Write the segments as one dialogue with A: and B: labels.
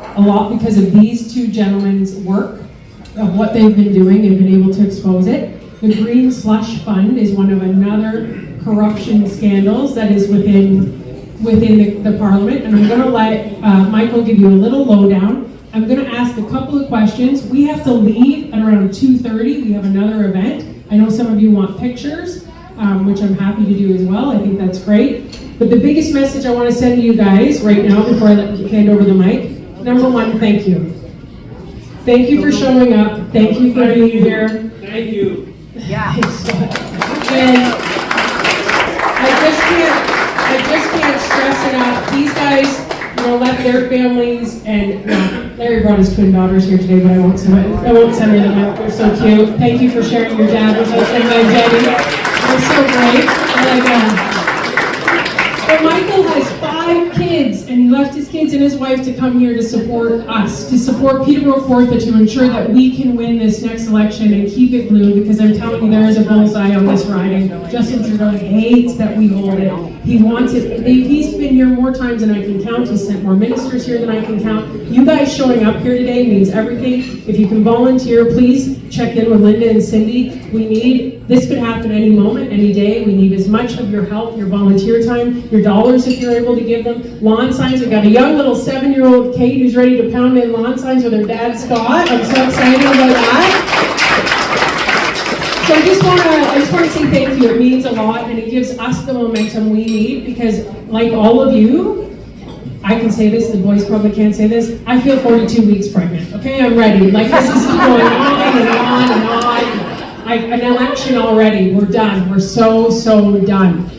A: a lot because of these two gentlemen's work, of what they've been doing and been able to expose it. The Green Slush Fund is one of another corruption scandals that is within the Parliament, and I'm going to let Michael give you a little lowdown. I'm going to ask a couple of questions. We have to leave at around 2:30. We have another event. I know some of you want pictures, which I'm happy to do as well. I think that's great. But the biggest message I want to send to you guys right now before I hand over the mic, number one, thank you. Thank you for showing up. Thank you for being here.
B: Thank you.
C: Yeah.
A: And I just can't stress enough. These guys, left their families, and Larry brought his twin daughters here today, but I won't send her the mic. They're so cute. Thank you for sharing your dad with us and my daddy. They're so great. But Michael has 5 kids, and he left his kids and his wife to come here to support us, to support Peterborough Kawartha, to ensure that we can win this next election and keep it blue, because I'm telling you, there is a bullseye on this riding. Justin Trudeau hates that we hold it. He wants it. He's been here more times than I can count. He's sent more ministers here than I can count. You guys showing up here today means everything. If you can volunteer, please check in with Linda and Cindy. This could happen any moment, any day. We need as much of your help, your volunteer time, your dollars if you're able to give them. Lawn signs. We've got a young little 7-year-old Kate who's ready to pound in lawn signs with her dad Scott. I'm so excited about that. So I just want to say thank you. It means a lot, and it gives us the momentum we need, because like all of you, I can say this, the boys probably can't say this, I feel 42 weeks pregnant, okay? I'm ready. Like, this is going on and on and on. An election already, we're done. We're so done.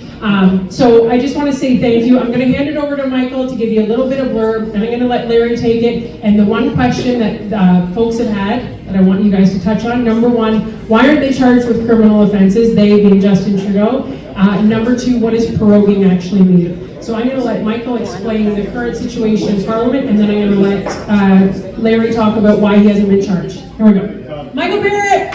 A: So I just want to say thank you. I'm going to hand it over to Michael to give you a little bit of blurb, then I'm going to let Larry take it. And the one question that folks have had that I want you guys to touch on, number one, why aren't they charged with criminal offenses, they being Justin Trudeau? Number two, what does proroguing actually mean? So I'm going to let Michael explain the current situation in Parliament, and then I'm going to let Larry talk about why he hasn't been charged. Here we go. Michael Barrett!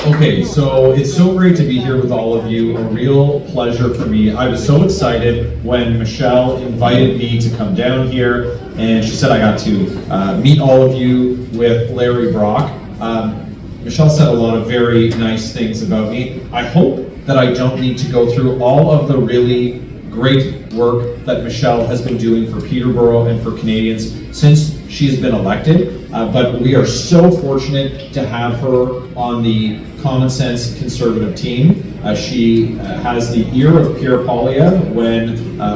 D: Okay, so it's so great to be here with all of you. A real pleasure for me. I was so excited when Michelle invited me to come down here, and she said I got to meet all of you with Larry Brock. Michelle said a lot of very nice things about me. I hope that I don't need to go through all of the really great work that Michelle has been doing for Peterborough and for Canadians since she's been elected, but we are so fortunate to have her on the Common Sense Conservative team. She has the ear of Pierre Poilievre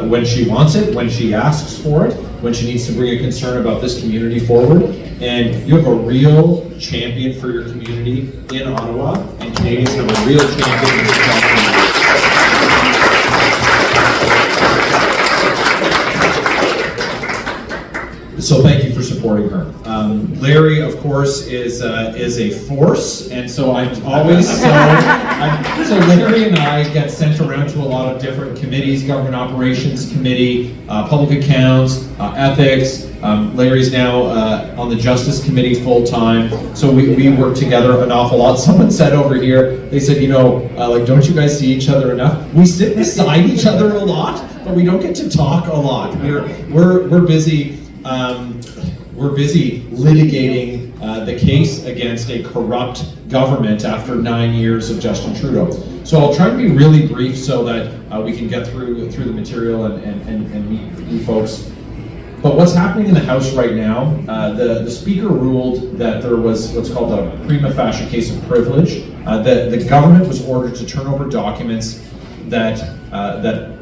D: when she wants it, when she asks for it, when she needs to bring a concern about this community forward. And you have a real champion for your community in Ottawa, and Canadians have a real champion in this country. So thank you for supporting her. Larry, of course, is a force, and so I'm always so Larry and I get sent around to a lot of different committees: Government Operations Committee, Public Accounts, Ethics. Larry's now on the Justice Committee full time, so we work together an awful lot. Someone said over here, they said, like, don't you guys see each other enough? We sit beside each other a lot, but we don't get to talk a lot. We're busy. We're busy litigating the case against a corrupt government after 9 years of Justin Trudeau. So I'll try to be really brief so that we can get through the material and meet you folks. But what's happening in the House right now, the Speaker ruled that there was what's called a prima facie case of privilege. The government was ordered to turn over documents that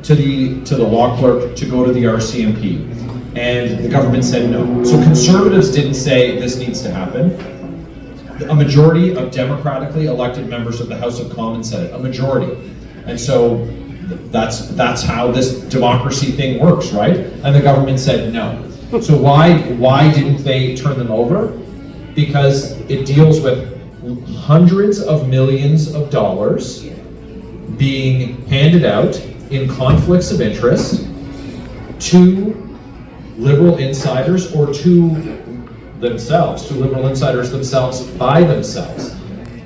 D: to the law clerk to go to the RCMP. And the government said no. So Conservatives didn't say this needs to happen. A majority of democratically elected members of the House of Commons said it, a majority. And so that's how this democracy thing works, right? And the government said no. So why didn't they turn them over? Because it deals with hundreds of millions of dollars being handed out in conflicts of interest to liberal insiders or to liberal insiders themselves by themselves,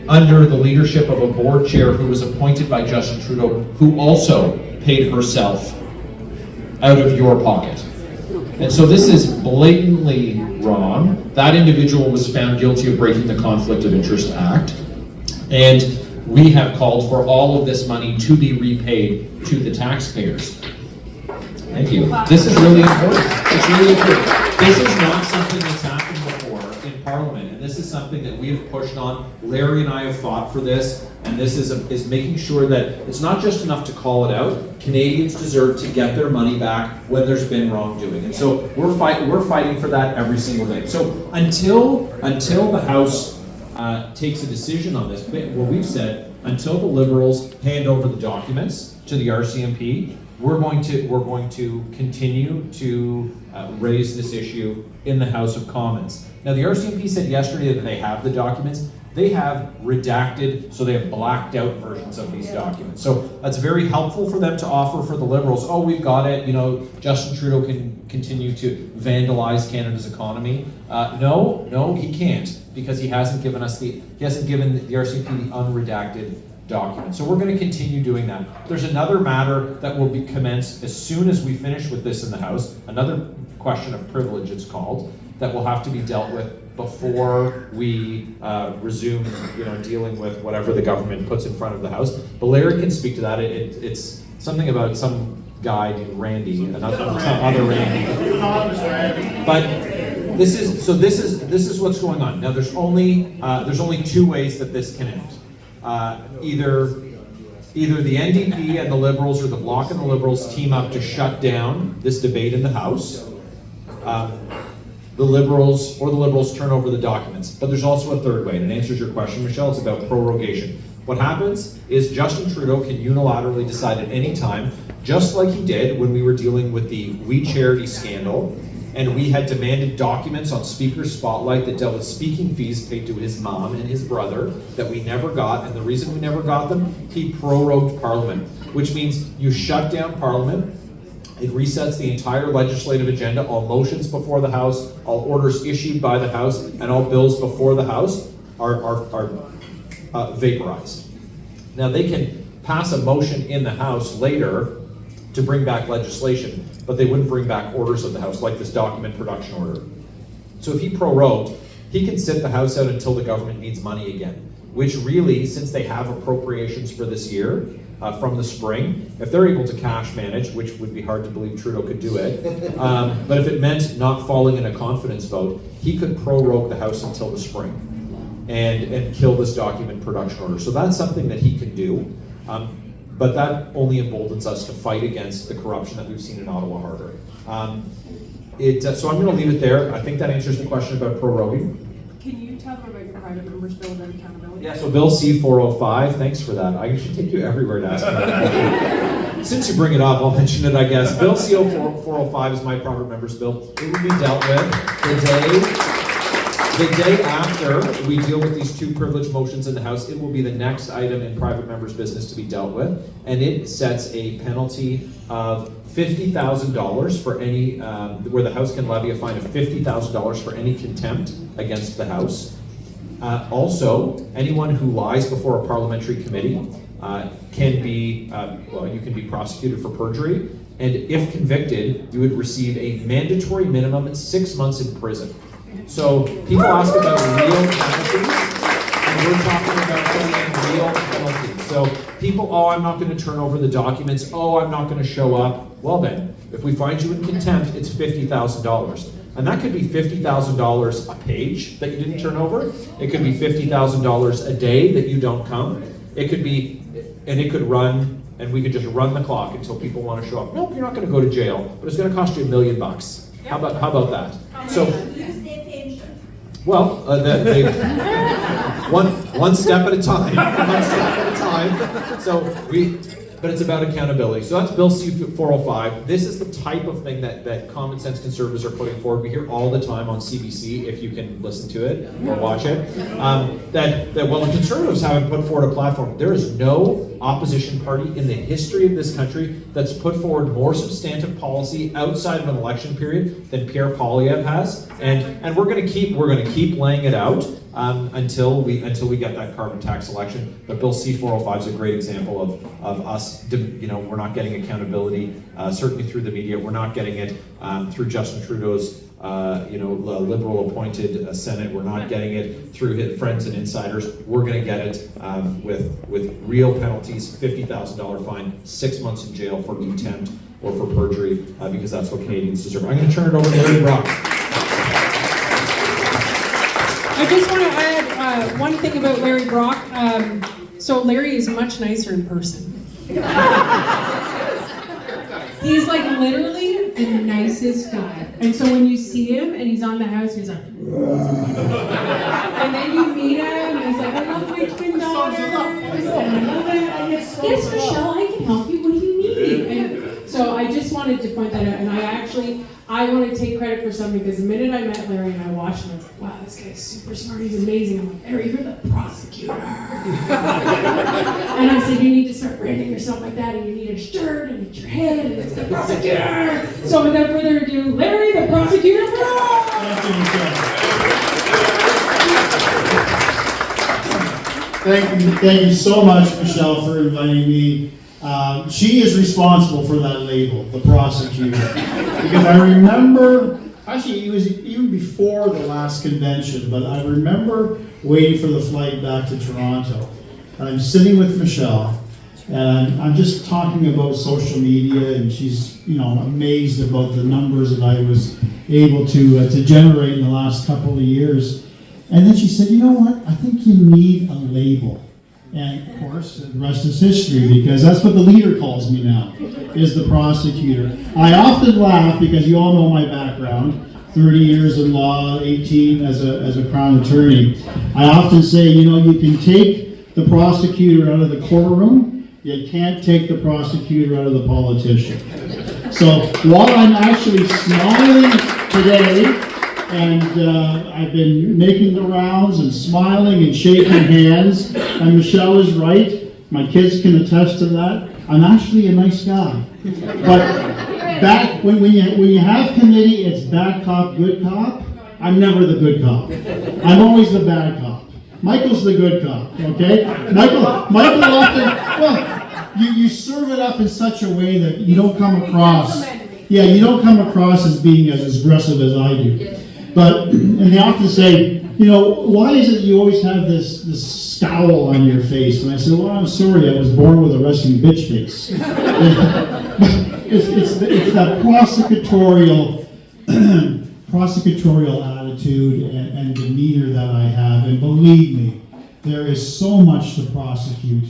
D: under the leadership of a board chair who was appointed by Justin Trudeau, who also paid herself out of your pocket. And so this is blatantly wrong. That individual was found guilty of breaking the Conflict of Interest Act. And we have called for all of this money to be repaid to the taxpayers. Thank you. This is really important. It's really important. This is not something that's happened before in Parliament, and this is something that we have pushed on. Larry and I have fought for this, and this is making sure that it's not just enough to call it out. Canadians deserve to get their money back when there's been wrongdoing, and so we're fighting for that every single day. So until the House takes a decision on this, what we've said, until the Liberals hand over the documents to the RCMP, we're going to continue to raise this issue in the House of Commons. Now, the RCMP said yesterday that they have the documents. They have redacted, so they have blacked out versions of these documents. So that's very helpful for them to offer for the Liberals. Oh, we've got it. You know, Justin Trudeau can continue to vandalize Canada's economy. No, he can't, because he hasn't given the RCMP the unredacted document. So we're going to continue doing that. There's another matter that will be commenced as soon as we finish with this in the House, another question of privilege it's called, that will have to be dealt with before we resume dealing with whatever the government puts in front of the House. But Larry can speak to that. It's something about some guy named Randy, another Randy. But this is what's going on. Now there's only two ways that this can end. Either the NDP and the Liberals, or the Bloc and the Liberals, team up to shut down this debate in the House. The Liberals turn over the documents. But there's also a third way, and it answers your question, Michelle. It's about prorogation. What happens is Justin Trudeau can unilaterally decide at any time, just like he did when we were dealing with the We Charity scandal, and we had demanded documents on Speaker's Spotlight that dealt with speaking fees paid to his mom and his brother that we never got. And the reason we never got them, he prorogued Parliament, which means you shut down Parliament. It resets the entire legislative agenda. All motions before the House, all orders issued by the House, and all bills before the House are vaporized. Now they can pass a motion in the House later to bring back legislation, but they wouldn't bring back orders of the House, like this document production order. So if he prorogued, he can sit the House out until the government needs money again, which really, since they have appropriations for this year, from the spring, if they're able to cash manage, which would be hard to believe Trudeau could do it, but if it meant not falling in a confidence vote, he could prorogue the House until the spring and kill this document production order. So that's something that he can do. But that only emboldens us to fight against the corruption that we've seen in Ottawa Harbour. So I'm going to leave it there. I think that answers the question about proroguing.
B: Can you tell them about your private members bill about accountability?
D: Yeah, so Bill C-405, thanks for that. I should take you everywhere to ask for that. Since you bring it up, I'll mention it, I guess. Bill C-405 is my private members bill. It will be dealt with the day after we deal with these two privilege motions in the House. It will be the next item in private members' business to be dealt with, and it sets a penalty of $50,000 for any, where the House can levy a fine of $50,000 for any contempt against the House. Also, anyone who lies before a parliamentary committee can be, you can be prosecuted for perjury, and if convicted, you would receive a mandatory minimum 6 months in prison. So people ask about real penalties, and we're talking about putting in real penalties. So people, I'm not going to turn over the documents. I'm not going to show up. Well then, if we find you in contempt, it's $50,000. And that could be $50,000 a page that you didn't turn over. It could be $50,000 a day that you don't come. It could be, and it could run, and we could just run the clock until people want to show up. Nope, you're not going to go to jail, but it's going to cost you $1 million. How about that? So. Well, one step at a time. One step at a time. But it's about accountability. So that's Bill C-405. This is the type of thing that common sense conservatives are putting forward. We hear all the time on CBC, if you can listen to it or watch it, that the conservatives haven't put forward a platform. There is no opposition party in the history of this country that's put forward more substantive policy outside of an election period than Pierre Poilievre has, and we're going to keep laying it out. until we get that carbon tax election. But Bill C-405 is a great example of us, we're not getting accountability, certainly through the media. We're not getting it through Justin Trudeau's liberal appointed Senate. We're not getting it through his friends and insiders. We're going to get it with real penalties, $50,000 fine, 6 months in jail for contempt or for perjury, because that's what Canadians deserve. I'm going to turn it over to Larry Brock.
A: I just want to add one thing about Larry Brock. So Larry is much nicer in person. He's like literally the nicest guy. And so when you see him and he's on the house, he's like, and then you meet him and he's like, I love my twin daughters. And I love it. And it's, yes, Michelle, I can help you. What do you need? And so I just wanted to point that out. And I want to take credit for something, because the minute I met Larry and I watched him, I was like, wow, this guy's super smart, he's amazing. I'm like, Larry, you're the prosecutor. And I said, you need to start branding yourself like that, and you need a shirt, and it's your head, and it's the prosecutor. So without further ado, Larry, the prosecutor.
C: Thank you so much, Michelle, for inviting me. She is responsible for that label, the prosecutor. Because I remember, actually it was even before the last convention, but I remember waiting for the flight back to Toronto. And I'm sitting with Michelle, and I'm just talking about social media, and she's amazed about the numbers that I was able to generate in the last couple of years. And then she said, you know what, I think you need a label. And of course, the rest is history, because that's what the leader calls me now, is the prosecutor. I often laugh, because you all know my background, 30 years in law, 18 as a Crown attorney. I often say, you can take the prosecutor out of the courtroom, you can't take the prosecutor out of the politician. So while I'm actually smiling today, and I've been making the rounds and smiling and shaking hands, and Michelle is right, my kids can attest to that, I'm actually a nice guy. But when you have committee, it's bad cop, good cop. I'm never the good cop. I'm always the bad cop. Michael's the good cop, okay? Michael often, you serve it up in such a way that you don't come across, you don't come across as being as aggressive as I do. But, and they often say, why is it you always have this scowl on your face? And I said, well, I'm sorry, I was born with a resting bitch face. it's that prosecutorial attitude and demeanor that I have. And believe me, there is so much to prosecute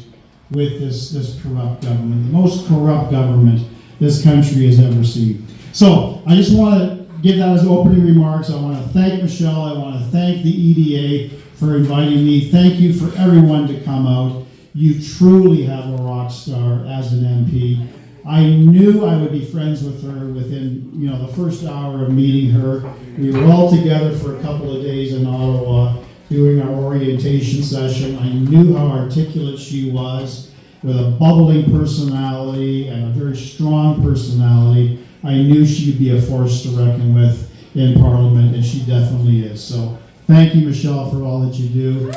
C: with this corrupt government, the most corrupt government this country has ever seen. So I just want to give that as opening remarks. I want to thank Michelle. I want to thank the EDA for inviting me. Thank you for everyone to come out. You truly have a rock star as an MP. I knew I would be friends with her within the first hour of meeting her. We were all together for a couple of days in Ottawa doing our orientation session. I knew how articulate she was, with a bubbling personality and a very strong personality. I knew she'd be a force to reckon with in Parliament, and she definitely is. So thank you, Michelle, for all that you do.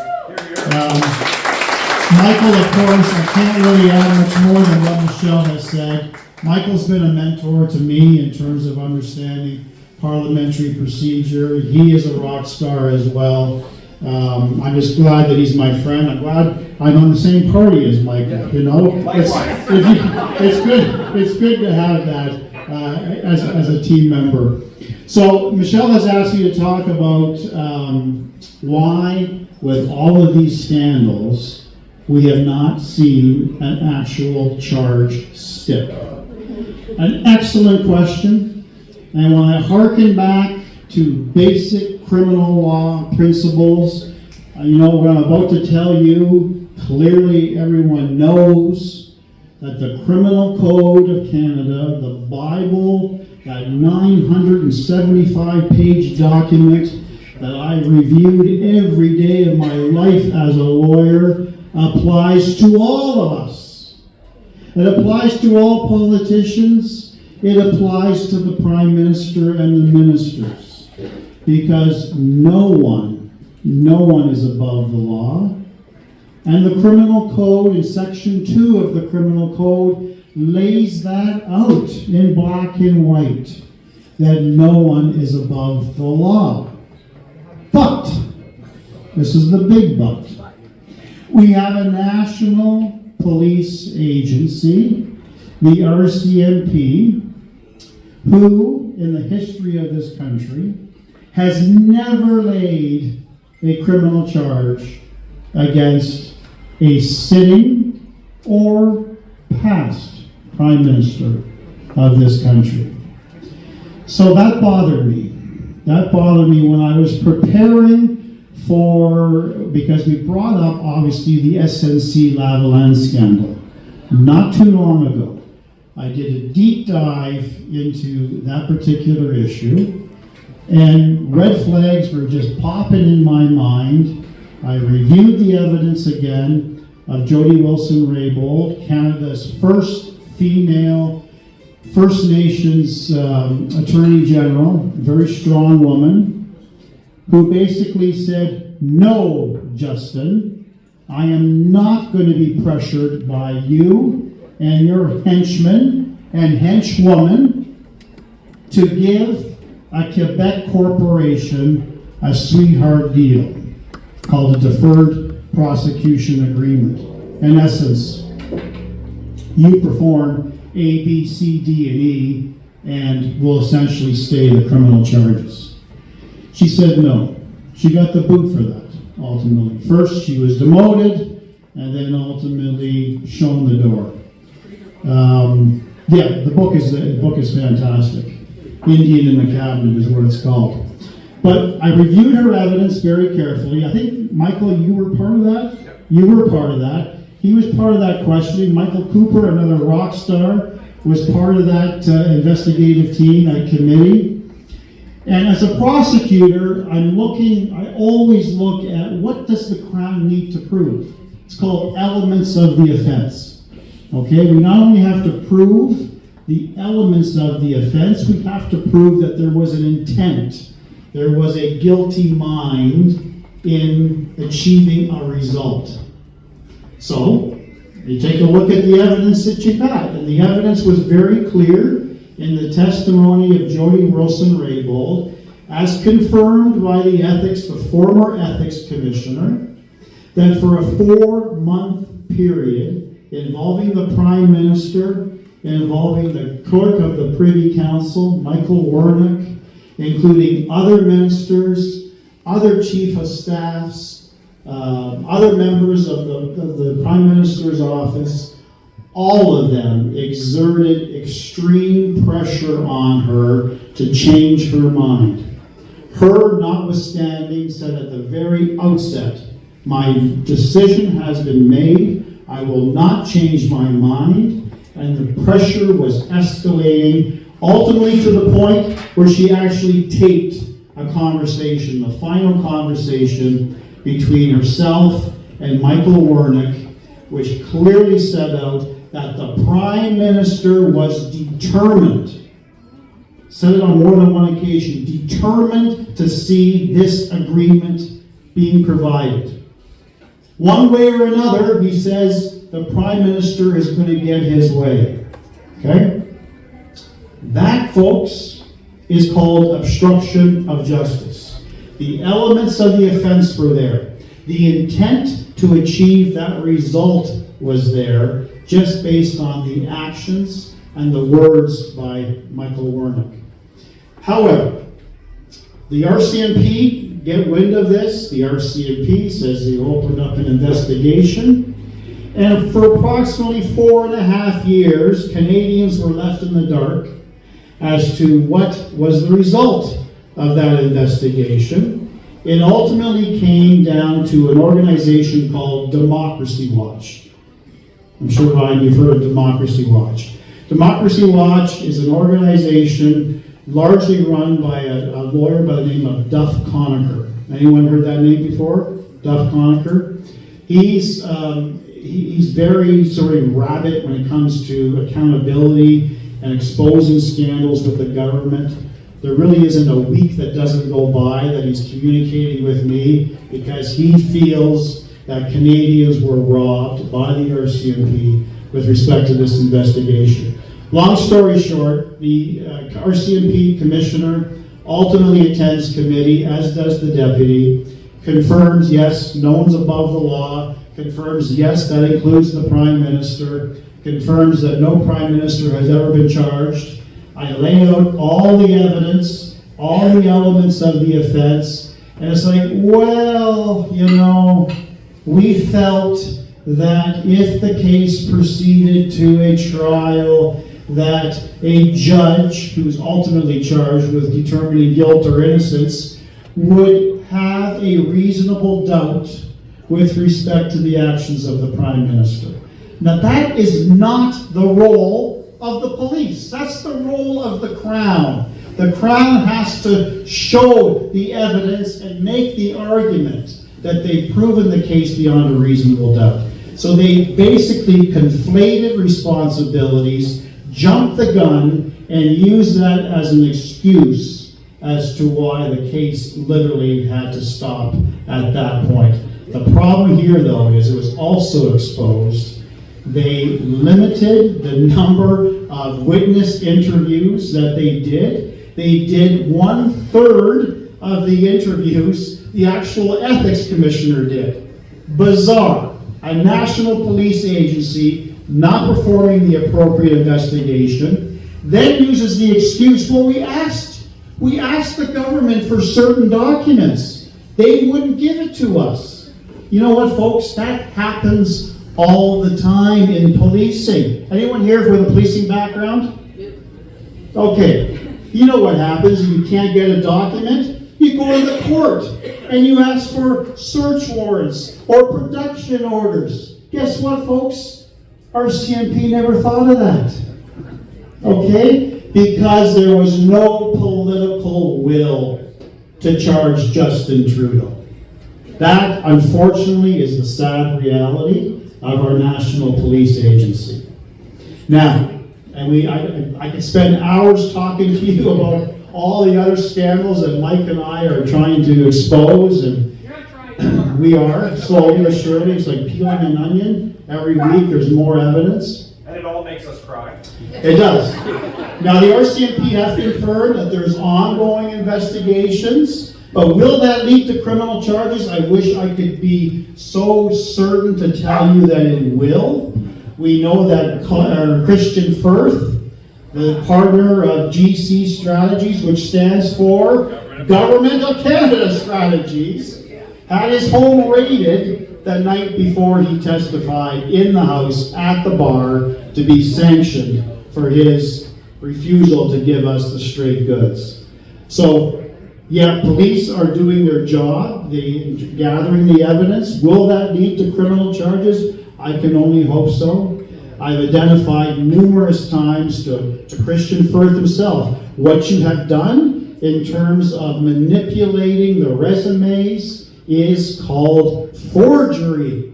C: Michael, of course, I can't really add much more than what Michelle has said. Michael's been a mentor to me in terms of understanding parliamentary procedure. He is a rock star as well. I'm just glad that he's my friend. I'm glad I'm on the same party as Michael. It's good to have that as a team member. So Michelle has asked me to talk about why, with all of these scandals, we have not seen an actual charge stick. An excellent question. And when I hearken back to basic criminal law principles, what I'm about to tell you, clearly everyone knows that the Criminal Code of Canada, the Bible, that 975-page document that I reviewed every day of my life as a lawyer, applies to all of us. It applies to all politicians. It applies to the Prime Minister and the ministers. Because no one No one is above the law. And the criminal code, in section 2 of the criminal code, lays that out in black and white, that no one is above the law. But, this is the big but, we have a national police agency, the RCMP, who, in the history of this country, has never laid a criminal charge against a sitting or past Prime Minister of this country. So that bothered me. That bothered me when I was preparing because we brought up, obviously, the SNC-Lavalin scandal not too long ago. I did a deep dive into that particular issue, and red flags were just popping in my mind. I reviewed the evidence again of Jody Wilson-Raybould, Canada's first female First Nations Attorney General, a very strong woman, who basically said, "No, Justin, I am not going to be pressured by you and your henchman and henchwoman to give a Quebec corporation a sweetheart deal called a deferred prosecution agreement. In essence, you perform A, B, C, D, and E, and will essentially stay the criminal charges." She said no. She got the boot for that, ultimately. First, she was demoted, and then ultimately shown the door. The book is fantastic. Indian in the Cabinet is what it's called. But I reviewed her evidence very carefully. I think, Michael, you were part of that? Yep. You were part of that. He was part of that questioning. Michael Cooper, another rock star, was part of that investigative team, that committee. And as a prosecutor, I always look at what does the Crown need to prove. It's called elements of the offense. Okay, we not only have to prove the elements of the offense, we have to prove that there was an intent, there was a guilty mind in achieving a result. So, you take a look at the evidence that you got, and the evidence was very clear in the testimony of Jody Wilson-Raybould, as confirmed by the former ethics commissioner, that for a 4-month period involving the Prime Minister, involving the clerk of the Privy Council, Michael Wernick, including other ministers, other chief of staffs, other members of the Prime Minister's office, all of them exerted extreme pressure on her to change her mind. Her, notwithstanding, said at the very outset, "My decision has been made. I will not change my mind." And the pressure was escalating, ultimately to the point where she actually taped a conversation, the final conversation between herself and Michael Wernick, which clearly set out that the Prime Minister was determined, said it on more than one occasion, determined to see this agreement being provided. One way or another, he says, the Prime Minister is going to get his way. Okay? That, folks, is called obstruction of justice. The elements of the offense were there. The intent to achieve that result was there, just based on the actions and the words by Michael Wernick. However, the RCMP get wind of this. The RCMP says they opened up an investigation. And for approximately 4.5 years, Canadians were left in the dark as to what was the result of that investigation. It ultimately came down to an organization called Democracy Watch. I'm sure, Ryan, you've heard of Democracy Watch. Democracy Watch is an organization largely run by a lawyer by the name of Duff Conacher. Anyone heard that name before? Duff Conacher? He's very sort of rabid when it comes to accountability and exposing scandals with the government. there really isn't a week that doesn't go by that he's communicating with me, because he feels that Canadians were robbed by the RCMP with respect to this investigation. Long story short, the RCMP commissioner ultimately attends committee, as does the deputy, confirms yes, no one's above the law, confirms yes, that includes the Prime Minister, confirms that no Prime Minister has ever been charged. I lay out all the evidence, all the elements of the offense, and it's like, well, you know, we felt that if the case proceeded to a trial, that a judge, who's ultimately charged with determining guilt or innocence, would have a reasonable doubt with respect to the actions of the Prime Minister. Now that is not the role of the police. That's the role of the Crown. The Crown has to show the evidence and make the argument that they've proven the case beyond a reasonable doubt. So they basically conflated responsibilities, jumped the gun, and used that as an excuse as to why the case literally had to stop at that point. The problem here, though, is it was also exposed. They limited the number of witness interviews that they did. They did 1/3 of the interviews the actual ethics commissioner did. Bizarre. A national police agency not performing the appropriate investigation, then uses the excuse, well, we asked the government for certain documents. They wouldn't give it to us. You know what, folks? That happens all the time in policing. Anyone here with a policing background? Okay. You know what happens if you can't get a document? You go to the court and you ask for search warrants or production orders. Guess what, folks? RCMP never thought of that. Okay? Because there was no political will to charge Justin Trudeau. That, unfortunately, is the sad reality of our national police agency. Now, and I could spend hours talking to you about all the other scandals that Mike and I are trying to expose, and we are, slowly but surely. It's like peeling an onion. Every week there's more evidence.
E: And it all makes us cry.
C: It does. Now the RCMP has confirmed that there's ongoing investigations, but will that lead to criminal charges? I wish I could be so certain to tell you that it will. We know that Christian Firth, the partner of GC Strategies, which stands for Government of Canada Strategies, had his home raided the night before he testified in the House at the bar to be sanctioned for his refusal to give us the straight goods. So, yeah, police are doing their job, gathering the evidence. Will that lead to criminal charges? I can only hope so. I've identified numerous times to Christian Firth himself what you have done in terms of manipulating the resumes is called forgery.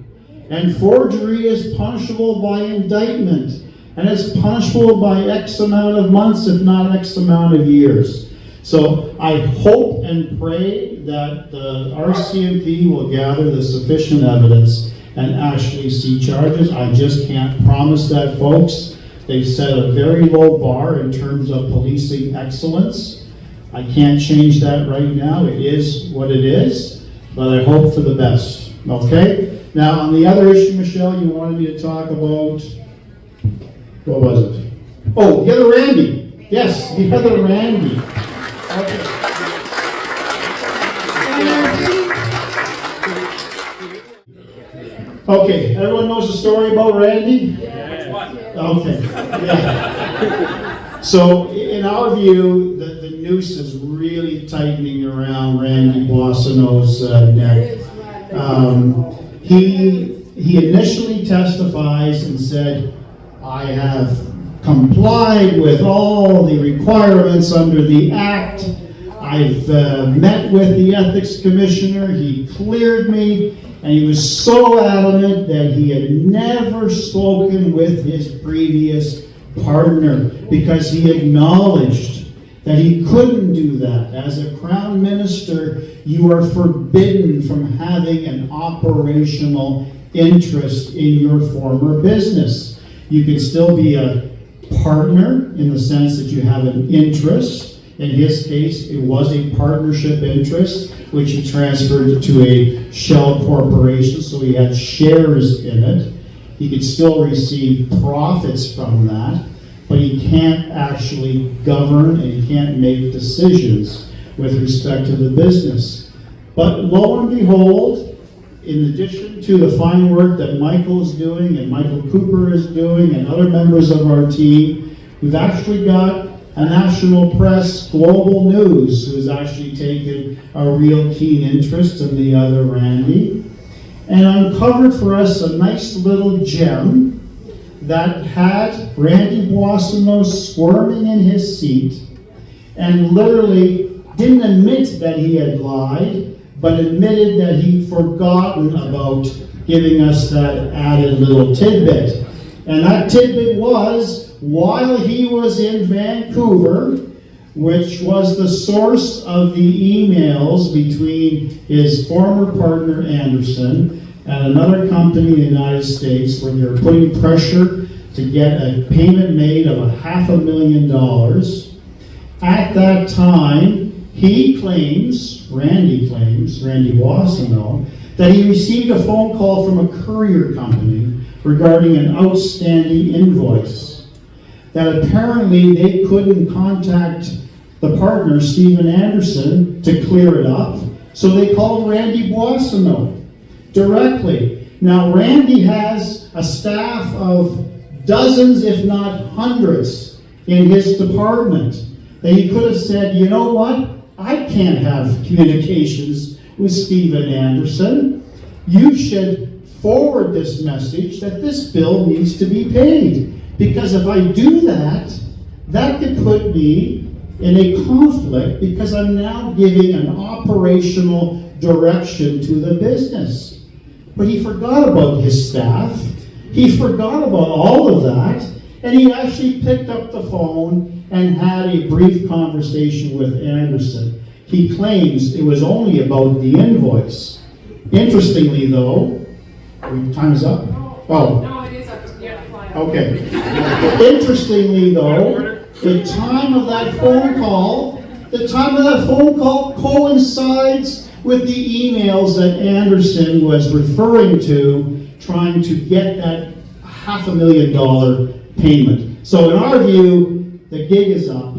C: And forgery is punishable by indictment. And it's punishable by X amount of months, if not X amount of years. So I hope and pray that the RCMP will gather the sufficient evidence and actually see charges. I just can't promise that, folks. They've set a very low bar in terms of policing excellence. I can't change that right now. It is what it is, but I hope for the best. Okay? Now, on the other issue, Michelle, you wanted me to talk about, what was it? Oh, the other Randy. Yes, the other Randy. Okay. Okay, everyone knows the story about Randy? Okay. Yeah. So, in our view, the noose is really tightening around Randy Boissonnault's neck. He initially testifies and said, I have complied with all the requirements under the Act. I've met with the Ethics Commissioner. He cleared me. And he was so adamant that he had never spoken with his previous partner because he acknowledged that he couldn't do that. As a Crown Minister, you are forbidden from having an operational interest in your former business. You can still be a partner in the sense that you have an interest. In his case, it was a partnership interest, which he transferred to a shell corporation, so he had shares in it. He could still receive profits from that, but he can't actually govern and he can't make decisions with respect to the business. But lo and behold, in addition to the fine work that Michael is doing and Michael Cooper is doing and other members of our team, we've actually got a national press, global news, who's actually taken a real keen interest in the other Randy, and uncovered for us a nice little gem that had Randy Boissonnault squirming in his seat and literally didn't admit that he had lied, but admitted that he'd forgotten about giving us that added little tidbit. And that tidbit was, while he was in Vancouver, which was the source of the emails between his former partner Anderson and another company in the United States, where they were putting pressure to get a payment made of $500,000. At that time, Randy Boissonnault, that he received a phone call from a courier company regarding an outstanding invoice. That apparently they couldn't contact the partner, Stephen Anderson, to clear it up, so they called Randy Boissonnault directly. Now, Randy has a staff of dozens, if not hundreds, in his department. That he could have said, you know what? I can't have communications with Stephen Anderson. You should forward this message that this bill needs to be paid. Because if I do that, that could put me in a conflict because I'm now giving an operational direction to the business. But he forgot about his staff. He forgot about all of that. And he actually picked up the phone and had a brief conversation with Anderson. He claims it was only about the invoice. Interestingly, though, time is up? Oh.
B: No, it is up. Yeah, fly up.
C: Okay. Interestingly, though, the time of that phone call coincides with the emails that Anderson was referring to, trying to get that $500,000 payment. So in our view, the gig is up,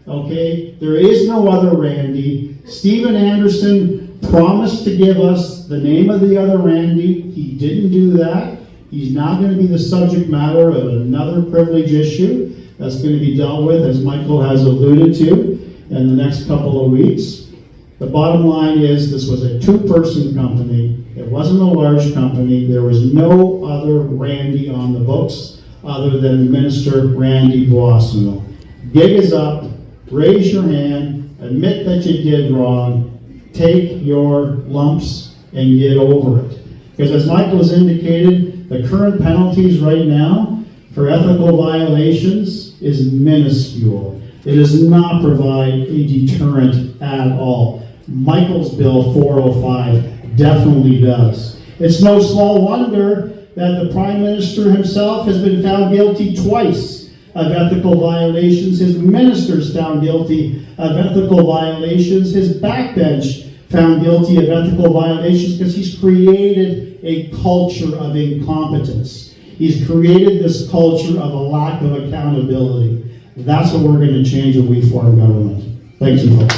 C: okay? There is no other Randy. Stephen Anderson promised to give us the name of the other Randy. He didn't do that. He's now going to be the subject matter of another privilege issue that's going to be dealt with, as Michael has alluded to, in the next couple of weeks. The bottom line is this was a two-person company. It wasn't a large company. There was no other Randy on the books other than Minister Randy Boissonnault. Gig is up, raise your hand, admit that you did wrong, take your lumps and get over it. Because as Michael has indicated, the current penalties right now for ethical violations is minuscule. It does not provide a deterrent at all. Michael's bill 405 definitely does. It's no small wonder that the Prime Minister himself has been found guilty twice of ethical violations. His ministers found guilty of ethical violations. His backbench found guilty of ethical violations because he's created a culture of incompetence. He's created this culture of a lack of accountability. That's what we're going to change when we form government. Thank you, folks.